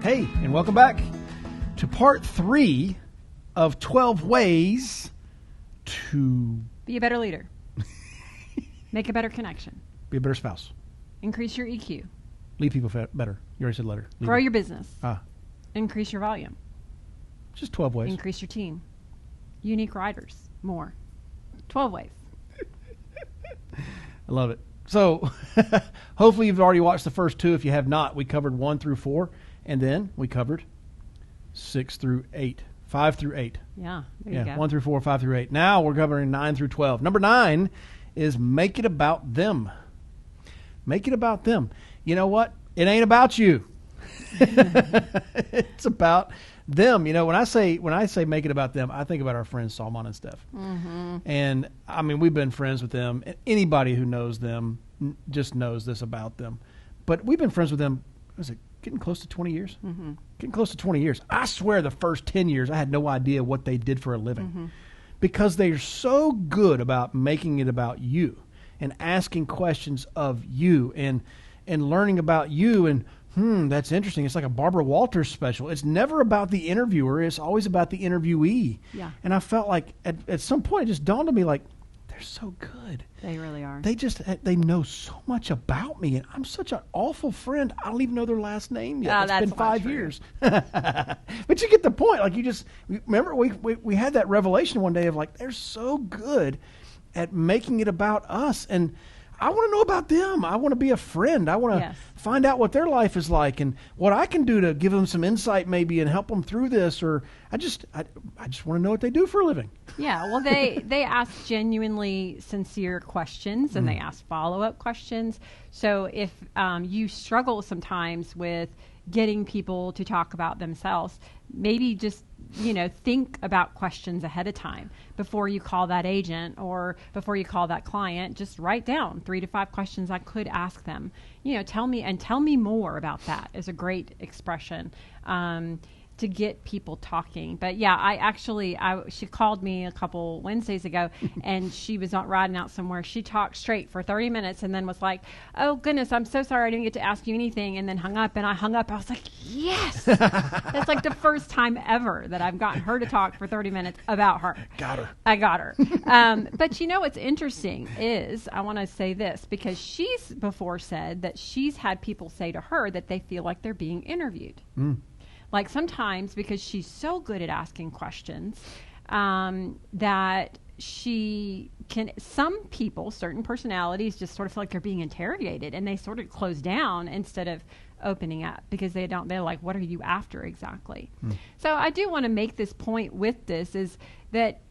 Hey, and welcome back to part 3 of 12 ways to be a better leader. Make a better connection. be a better spouse. Increase your EQ. Lead people better. You already said letter. Grow your business. Ah, Increase your volume. just 12 ways. Increase your team. Unique riders. More. 12 ways. I love it. So, hopefully you've already watched the first 2. If you have not, we covered 1 through 4, and then we covered 6 through 8. 5 through 8. Yeah, there you go. 1 through 4, 5 through 8. Now we're covering 9 through 12. Number 9 is make it about them. Make it about them. You know what? It ain't about you. It's about them. You know, when I say make it about them, I think about our friends Salman and Steph. Mm-hmm. And I mean, we've been friends with them. Anybody who knows them just knows this about them. But we've been friends with them, was it getting close to 20 years? Mm-hmm. Getting close to 20 years. I swear the first 10 years, I had no idea what they did for a living. Mm-hmm. Because they're so good about making it about you and asking questions of you and learning about you. And, that's interesting. It's like a Barbara Walters special. It's never about the interviewer. It's always about the interviewee. Yeah. And I felt like at some point it just dawned on me like, they're so good. They really are. They know so much about me, and I'm such an awful friend. I don't even know their last name yet. It's been 5 years. But you get the point. Like, remember we had that revelation one day of like, they're so good at making it about us, and I want to know about them. I want to be a friend. I want to find out what their life is like and what I can do to give them some insight maybe and help them through this. Or I just want to know what they do for a living. Yeah, well, they ask genuinely sincere questions, and they ask follow-up questions. So if you struggle sometimes with getting people to talk about themselves, maybe just think about questions ahead of time before you call that agent or before you call that client. Just write down 3 to 5 questions I could ask them. Tell me more about that is a great expression to get people talking. But yeah, she called me a couple Wednesdays ago and she was not riding out somewhere. She talked straight for 30 minutes and then was like, oh goodness, I'm so sorry I didn't get to ask you anything, and then hung up. And I hung up. I was like, yes. That's like the first time ever that I've gotten her to talk for 30 minutes about her. I got her. But what's interesting is, I want to say this, because she's before said that she's had people say to her that they feel like they're being interviewed. Like sometimes, because she's so good at asking questions, that some people, certain personalities, just sort of feel like they're being interrogated, and they sort of close down instead of opening up because they're like, what are you after exactly? So I do want to make this point with this, is that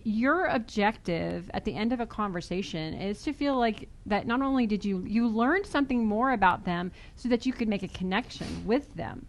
your objective at the end of a conversation is to feel like that not only did you learned something more about them so that you could make a connection with them.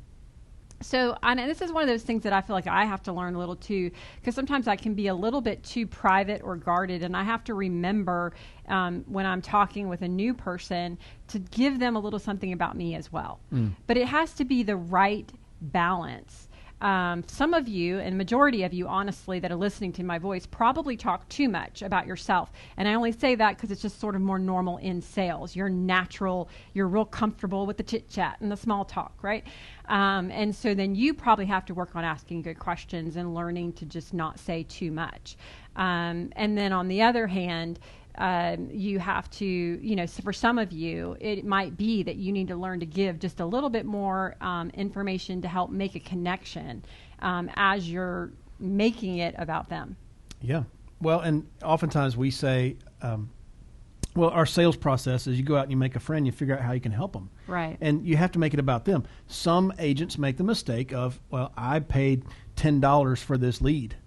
So, and this is one of those things that I feel like I have to learn a little too, because sometimes I can be a little bit too private or guarded, and I have to remember when I'm talking with a new person to give them a little something about me as well. But it has to be the right balance. Some of you, and majority of you, honestly, that are listening to my voice probably talk too much about yourself. And I only say that because it's just sort of more normal in sales. You're natural. You're real comfortable with the chit-chat and the small talk, right? And so then you probably have to work on asking good questions and learning to just not say too much. And then on the other hand, you have to, so for some of you, it might be that you need to learn to give just a little bit more information to help make a connection as you're making it about them. Yeah. Well, and oftentimes we say, our sales process is you go out and you make a friend, you figure out how you can help them. Right. And you have to make it about them. Some agents make the mistake of, I paid $10 for this lead,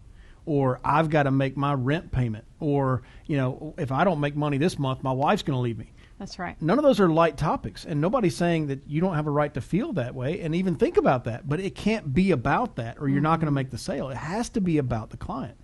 or I've got to make my rent payment, or, if I don't make money this month, my wife's going to leave me. That's right. None of those are light topics, and nobody's saying that you don't have a right to feel that way and even think about that, but it can't be about that, or you're not going to make the sale. It has to be about the client.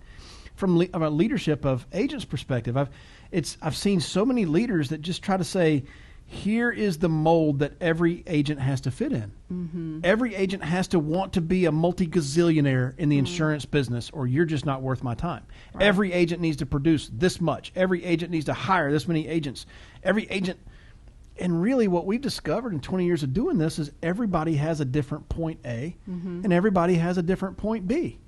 From a leadership of agents' perspective, I've seen so many leaders that just try to say, here is the mold that every agent has to fit in. Mm-hmm. Every agent has to want to be a multi-gazillionaire in the insurance business, or you're just not worth my time. Right. Every agent needs to produce this much. Every agent needs to hire this many agents. Every agent, And really what we've discovered in 20 years of doing this is everybody has a different point A and everybody has a different point B.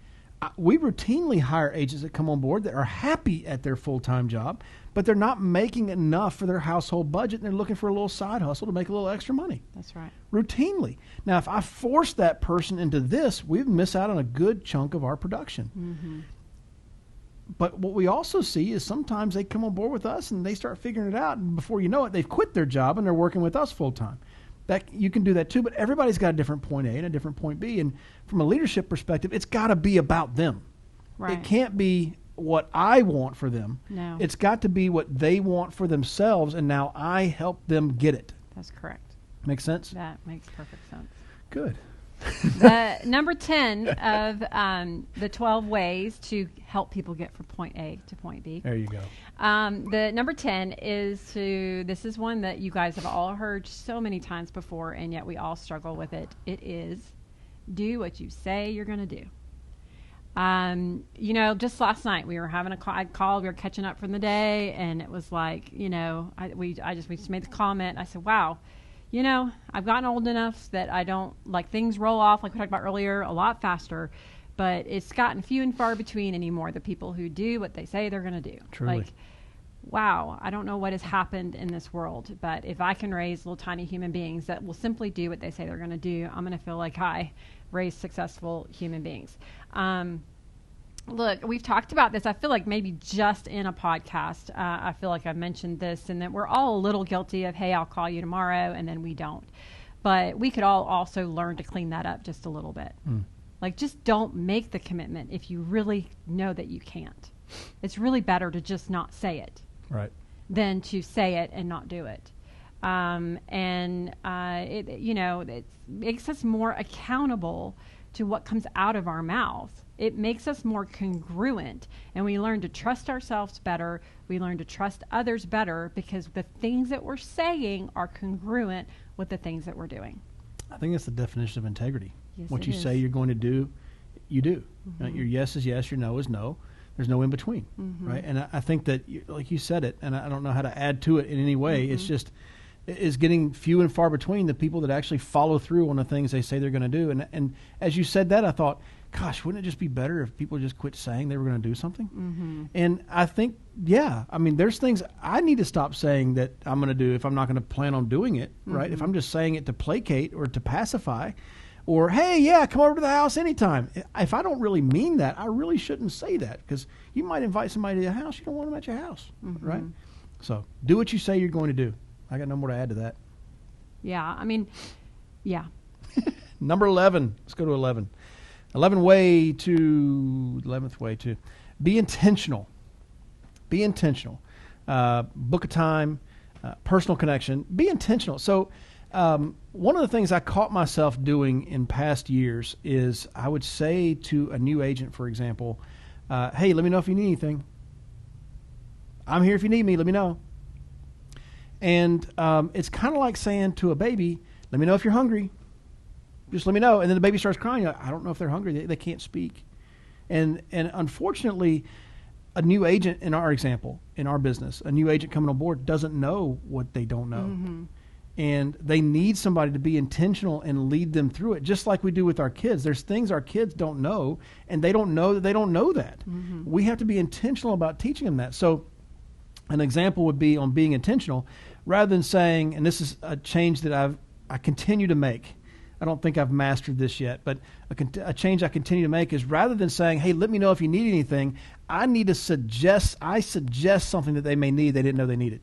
We routinely hire agents that come on board that are happy at their full-time job, but they're not making enough for their household budget, and they're looking for a little side hustle to make a little extra money. That's right. Routinely. Now, if I force that person into this, we'd miss out on a good chunk of our production. But what we also see is sometimes they come on board with us and they start figuring it out, and before you know it, they've quit their job and they're working with us full-time. That you can do that too, but everybody's got a different point A and a different point B. And from a leadership perspective, it's got to be about them. Right. It can't be what I want for them. No. It's got to be what they want for themselves, and now I help them get it. That's correct. Make sense? That makes perfect sense. Good. The number 10 of the 12 ways to help people get from point A to point B. There you go. The number 10 this is one that you guys have all heard so many times before, and yet we all struggle with it. It is, do what you say you're going to do. Just last night we were having I called, we were catching up from the day, and it was like, we just made the comment. I said, wow, I've gotten old enough that I don't like things roll off, like we talked about earlier, a lot faster, but it's gotten few and far between anymore, the people who do what they say they're going to do. Truly. Like, wow, I don't know what has happened in this world, but if I can raise little tiny human beings that will simply do what they say they're going to do, I'm going to feel like I raised successful human beings. Look, we've talked about this, I feel like maybe just in a podcast. I feel like I've mentioned this, and that we're all a little guilty of, hey, I'll call you tomorrow, and then we don't. But we could all also learn to clean that up just a little bit. Like, just don't make the commitment if you really know that you can't. It's really better to just not say it. Right. Than to say it and not do it. It makes us more accountable to what comes out of our mouth. It makes us more congruent, and we learn to trust ourselves better. We learn to trust others better because the things that we're saying are congruent with the things that we're doing. I think that's the definition of integrity. Yes, what you say you're going to do, you do. Your yes is yes, your no is no. There's no in between, right? And I think that, like you said it, and I don't know how to add to it in any way. It's just, it's getting few and far between the people that actually follow through on the things they say they're going to do. And as you said that, I thought, gosh, wouldn't it just be better if people just quit saying they were going to do something? And I think, there's things I need to stop saying that I'm going to do if I'm not going to plan on doing it, right? If I'm just saying it to placate or to pacify, or, hey, come over to the house anytime. If I don't really mean that, I really shouldn't say that, because you might invite somebody to your house. You don't want them at your house, right? So do what you say you're going to do. I got no more to add to that. Yeah. Number 11. Let's go to 11. 11th way to be intentional. Be intentional. Book a time, personal connection. Be intentional. So one of the things I caught myself doing in past years is I would say to a new agent, for example, hey, let me know if you need anything. I'm here if you need me. Let me know. And it's kind of like saying to a baby, let me know if you're hungry. Just let me know. And then the baby starts crying. You're like, I don't know if they're hungry. They can't speak. And unfortunately, a new agent in our example, in our business, a new agent coming on board doesn't know what they don't know. And they need somebody to be intentional and lead them through it, just like we do with our kids. There's things our kids don't know, and they don't know that they don't know that. We have to be intentional about teaching them that. So an example would be on being intentional, rather than saying, and this is a change that I continue to make. I don't think I've mastered this yet, but a change I continue to make is, rather than saying, hey, let me know if you need anything, I suggest something that they may need they didn't know they needed.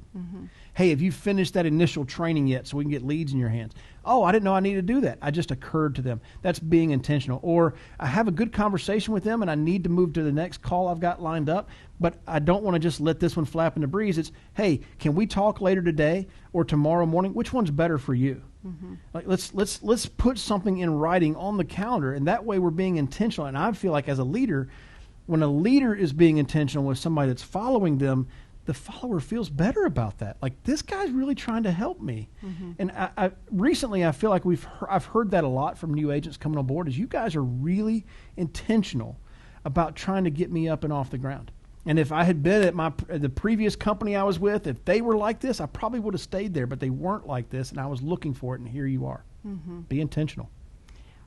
Hey, have you finished that initial training yet so we can get leads in your hands? Oh, I didn't know I needed to do that. I just occurred to them. That's being intentional. Or I have a good conversation with them and I need to move to the next call I've got lined up, but I don't want to just let this one flap in the breeze. It's, hey, can we talk later today or tomorrow morning? Which one's better for you? Like let's put something in writing on the calendar, and that way we're being intentional. And I feel like as a leader, when a leader is being intentional with somebody that's following them, the follower feels better about that. Like, this guy's really trying to help me. And I recently I feel like I've heard that a lot from new agents coming on board, is you guys are really intentional about trying to get me up and off the ground. And if I had been at the previous company I was with, if they were like this, I probably would have stayed there. But they weren't like this, and I was looking for it, and here you are. Mm-hmm. Be intentional.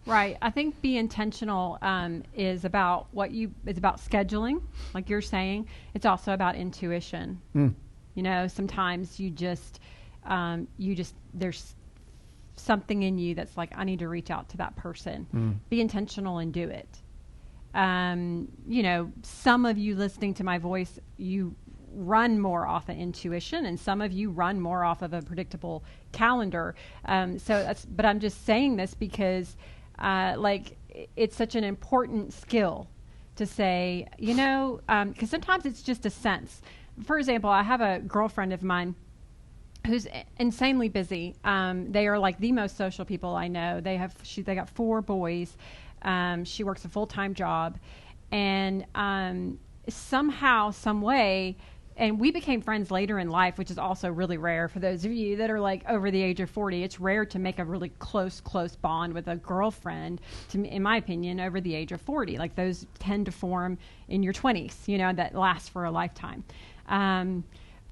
Right. I think be intentional is about it's about scheduling, like you're saying. It's also about intuition. Sometimes you just there's something in you that's like, I need to reach out to that person. Be intentional and do it. Some of you listening to my voice, you run more off of intuition, and some of you run more off of a predictable calendar. But I'm just saying this because, it's such an important skill to say, because sometimes it's just a sense. For example, I have a girlfriend of mine who's insanely busy. They are like the most social people I know. They got 4 boys. She works a full-time job, and somehow, some way, and we became friends later in life, which is also really rare for those of you that are like over the age of 40. It's rare to make a really close bond with a girlfriend, in my opinion, over the age of 40. Like those tend to form in your 20s, that last for a lifetime.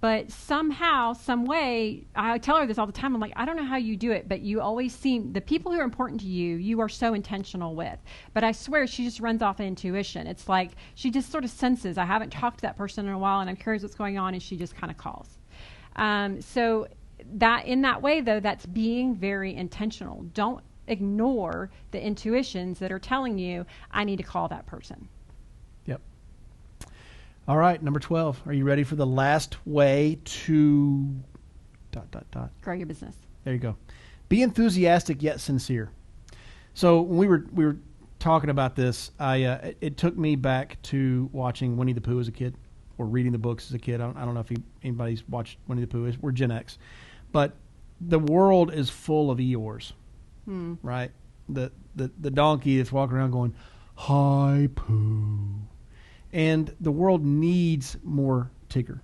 But somehow, some way, I tell her this all the time. I'm like, I don't know how you do it, but you always seem, the people who are important to you, you are so intentional with. But I swear she just runs off of intuition. It's like she just sort of senses, I haven't talked to that person in a while and I'm curious what's going on, and she just kind of calls. So that in that way, though, that's being very intentional. Don't ignore the intuitions that are telling you, I need to call that person. Yep. All right, number 12. Are you ready for the last way to ... grow your business? There you go. Be enthusiastic yet sincere. So when we were talking about this, it took me back to watching Winnie the Pooh as a kid, or reading the books as a kid. I don't know if anybody's watched Winnie the Pooh. We're Gen X, but the world is full of Eeyores, right? The donkey that's walking around going, "Hi, Pooh." And the world needs more Tigger,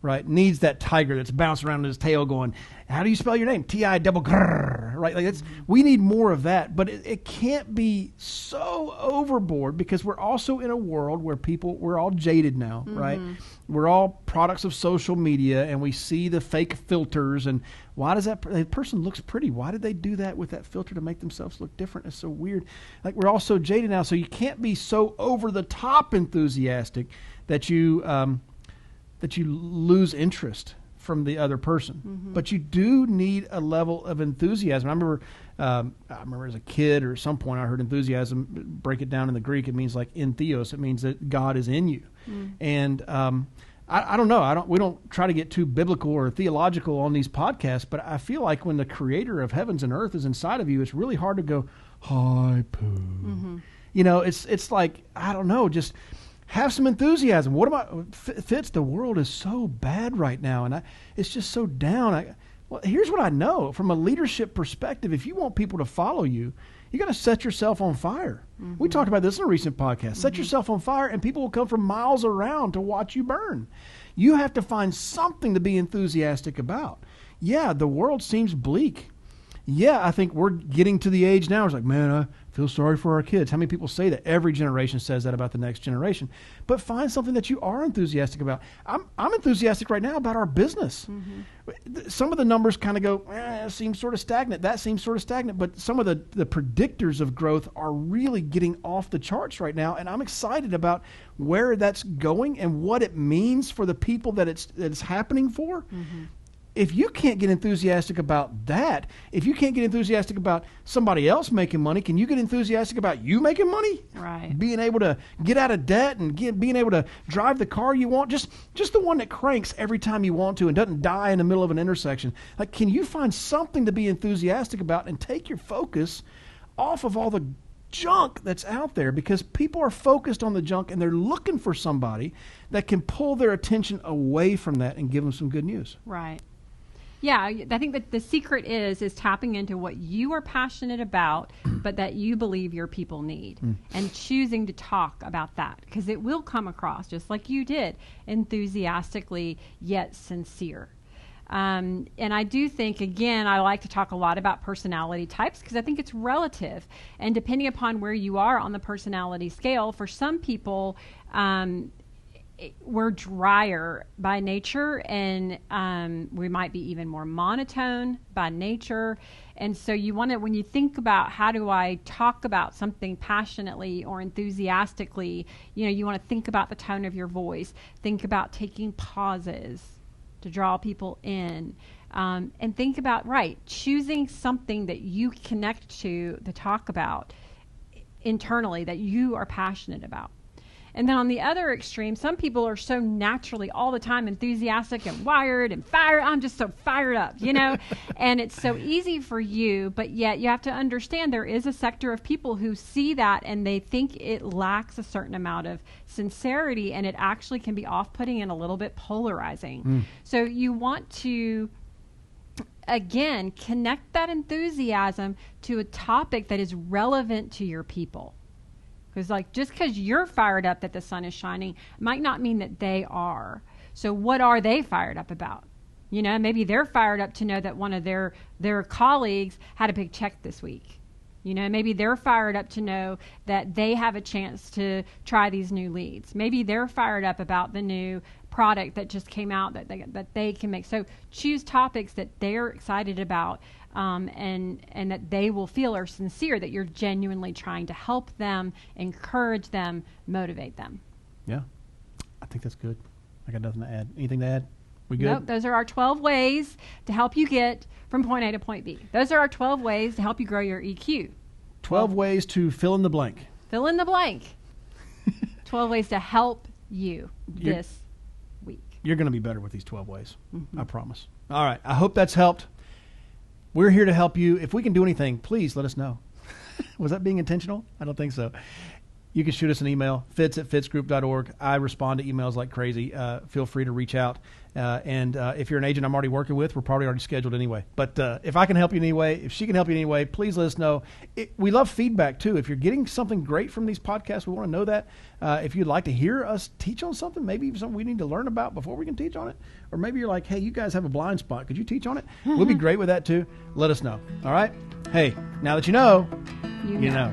right? Needs that tiger that's bouncing around his tail going, how do you spell your name? T-I-double-grrr, right? Like we need more of that, but it can't be so overboard, because we're also in a world where we're all jaded now, right? We're all products of social media, and we see the fake filters, and why does that person looks pretty? Why did they do that with that filter to make themselves look different? It's so weird. Like, we're all so jaded now, so you can't be so over the top enthusiastic that you lose interest from the other person. But you do need a level of enthusiasm. I remember as a kid, or at some point I heard enthusiasm, break it down in the Greek, it means like in theos. It means that God is in you. And I don't know. We don't try to get too biblical or theological on these podcasts, but I feel like when the creator of heavens and earth is inside of you, it's really hard to go, "Hi, Pooh." It's like, I don't know, just have some enthusiasm. What about Fitz? The world is so bad right now, and it's just so down. Well, here's what I know from a leadership perspective: if you want people to follow you, you got to set yourself on fire. We talked about this in a recent podcast. Set yourself on fire, and people will come from miles around to watch you burn. You have to find something to be enthusiastic about. Yeah, the world seems bleak. Yeah, I think we're getting to the age now. It's like, man, I feel sorry for our kids. How many people say that? Every generation says that about the next generation. But find something that you are enthusiastic about. I'm enthusiastic right now about our business. Some of the numbers kind of go, it seems sort of stagnant. That seems sort of stagnant. But some of the predictors of growth are really getting off the charts right now. And I'm excited about where that's going and what it means for the people that it's happening for. If you can't get enthusiastic about that, if you can't get enthusiastic about somebody else making money, can you get enthusiastic about you making money? Right. Being able to get out of debt and being able to drive the car you want, just the one that cranks every time you want to and doesn't die in the middle of an intersection. Like, can you find something to be enthusiastic about and take your focus off of all the junk that's out there? Because people are focused on the junk, and they're looking for somebody that can pull their attention away from that and give them some good news. Right. Yeah, I think that the secret is tapping into what you are passionate about, but that you believe your people need, and choosing to talk about that, because it will come across, just like you did, enthusiastically yet sincere. And I do think, again, I like to talk a lot about personality types, because I think it's relative. And depending upon where you are on the personality scale, for some people, we're drier by nature, and we might be even more monotone by nature. And so you want to, when you think about how do I talk about something passionately or enthusiastically, you want to think about the tone of your voice. Think about taking pauses to draw people in. And think about, choosing something that you connect to talk about internally that you are passionate about. And then on the other extreme, some people are so naturally all the time enthusiastic and wired and fired. I'm just so fired up, and it's so easy for you. But yet you have to understand there is a sector of people who see that and they think it lacks a certain amount of sincerity, and it actually can be off-putting and a little bit polarizing. So you want to, again, connect that enthusiasm to a topic that is relevant to your people. Because just because you're fired up that the sun is shining might not mean that they are. So what are they fired up about? Maybe they're fired up to know that one of their colleagues had a big check this week. Maybe they're fired up to know that they have a chance to try these new leads. Maybe they're fired up about the new product that just came out that they can make. So choose topics that they're excited about, and that they will feel are sincere, that you're genuinely trying to help them, encourage them, motivate them. Yeah, I think that's good. I got nothing to add. Anything to add? We good? Nope, those are our 12 ways to help you get from point A to point B. Those are our 12 ways to help you grow your EQ. 12 ways to fill in the blank. Fill in the blank. 12 ways to help you this week. You're going to be better with these 12 ways. I promise. All right. I hope that's helped. We're here to help you. If we can do anything, please let us know. Was that being intentional? I don't think so. You can shoot us an email, fitz@fitzgroup.org. I respond to emails like crazy. Feel free to reach out. And if you're an agent I'm already working with, we're probably already scheduled anyway. But if I can help you in any way, if she can help you in any way, please let us know. We love feedback, too. If you're getting something great from these podcasts, we want to know that. If you'd like to hear us teach on something, maybe something we need to learn about before we can teach on it. Or maybe you're like, hey, you guys have a blind spot. Could you teach on it? We'll be great with that, too. Let us know. All right? Hey, now that you know, you know.